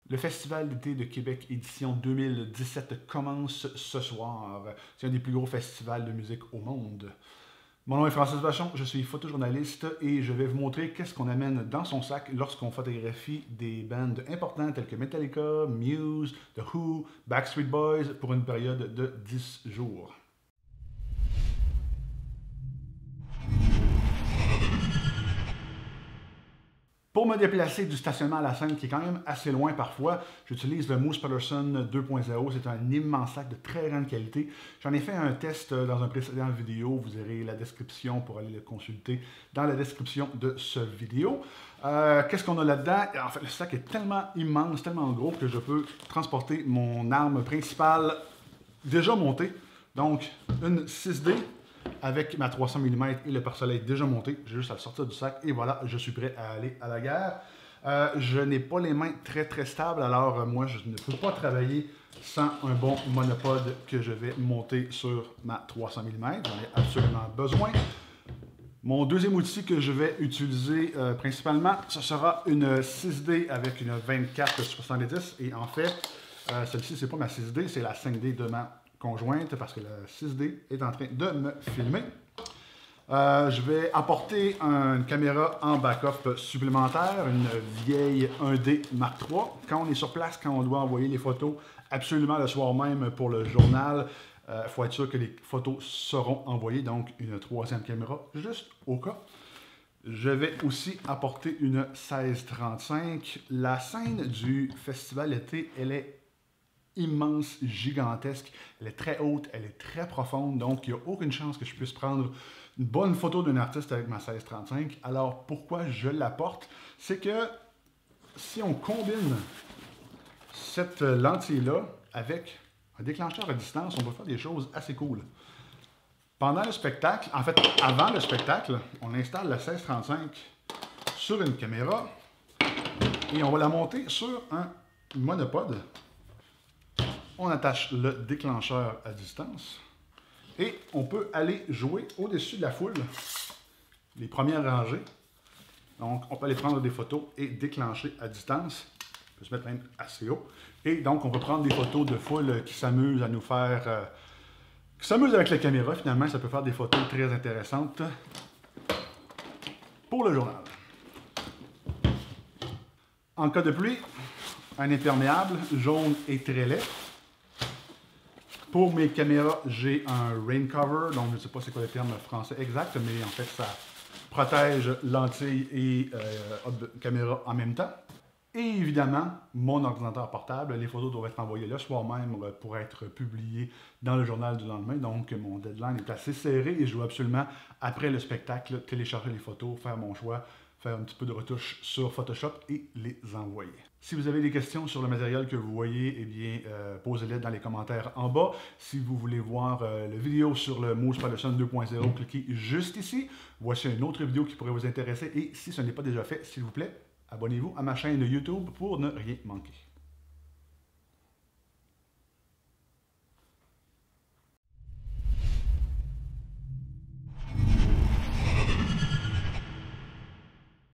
Le Festival d'été de Québec édition 2017 commence ce soir. C'est un des plus gros festivals de musique au monde. Mon nom est Francis Vachon, je suis photojournaliste et je vais vous montrer qu'est-ce qu'on amène dans son sac lorsqu'on photographie des bandes importantes telles que Metallica, Muse, The Who, Backstreet Boys pour une période de 10 jours. Pour me déplacer du stationnement à la scène, qui est quand même assez loin parfois, j'utilise le Moose Peterson 2.0. C'est un immense sac de très grande qualité. J'en ai fait un test dans un précédent vidéo. Vous aurez la description pour aller le consulter dans la description de ce vidéo. Qu'est-ce qu'on a là-dedans? En fait, le sac est tellement immense, tellement gros que je peux transporter mon arme principale déjà montée. Donc, une 6D. Avec ma 300 mm et le pare-soleil déjà monté, j'ai juste à le sortir du sac et voilà, je suis prêt à aller à la guerre. Je n'ai pas les mains très stables, alors moi je ne peux pas travailler sans un bon monopode que je vais monter sur ma 300 mm. J'en ai absolument besoin. Mon deuxième outil que je vais utiliser principalement, ce sera une 6D avec une 24-70 et en fait, celle-ci c'est pas ma 6D, c'est la 5D de ma conjointe parce que la 6D est en train de me filmer. Je vais apporter une caméra en backup supplémentaire, une vieille 1D Mark III. Quand on est sur place, quand on doit envoyer les photos absolument le soir même pour le journal, il faut être sûr que les photos seront envoyées, donc une troisième caméra juste au cas. Je vais aussi apporter une 16-35. La scène du festival été, elle est immense, gigantesque, elle est très haute, elle est très profonde, donc il n'y a aucune chance que je puisse prendre une bonne photo d'un artiste avec ma 16-35. Alors pourquoi je l'apporte? C'est que si on combine cette lentille-là avec un déclencheur à distance, on peut faire des choses assez cool. Pendant le spectacle, en fait avant le spectacle, on installe la 16-35 sur une caméra et on va la monter sur un monopode. On attache le déclencheur à distance et on peut aller jouer au-dessus de la foule, les premières rangées. Donc, on peut aller prendre des photos et déclencher à distance. On peut se mettre même assez haut. Et donc, on peut prendre des photos de foule qui s'amusent à nous faire... qui s'amusent avec la caméra. Finalement, ça peut faire des photos très intéressantes pour le journal. En cas de pluie, un imperméable jaune et très laid. Pour mes caméras, j'ai un rain cover, donc je ne sais pas c'est quoi le terme français exact, mais en fait ça protège lentille et caméra en même temps. Et évidemment, mon ordinateur portable, les photos doivent être envoyées le soir même pour être publiées dans le journal du lendemain, donc mon deadline est assez serré et je dois absolument, après le spectacle, télécharger les photos, faire mon choix, faire un petit peu de retouche sur Photoshop et les envoyer. Si vous avez des questions sur le matériel que vous voyez, eh bien, posez-les dans les commentaires en bas. Si vous voulez voir la vidéo sur le Moose Peterson 2.0, cliquez juste ici. Voici une autre vidéo qui pourrait vous intéresser et si ce n'est pas déjà fait, s'il vous plaît, abonnez-vous à ma chaîne YouTube pour ne rien manquer.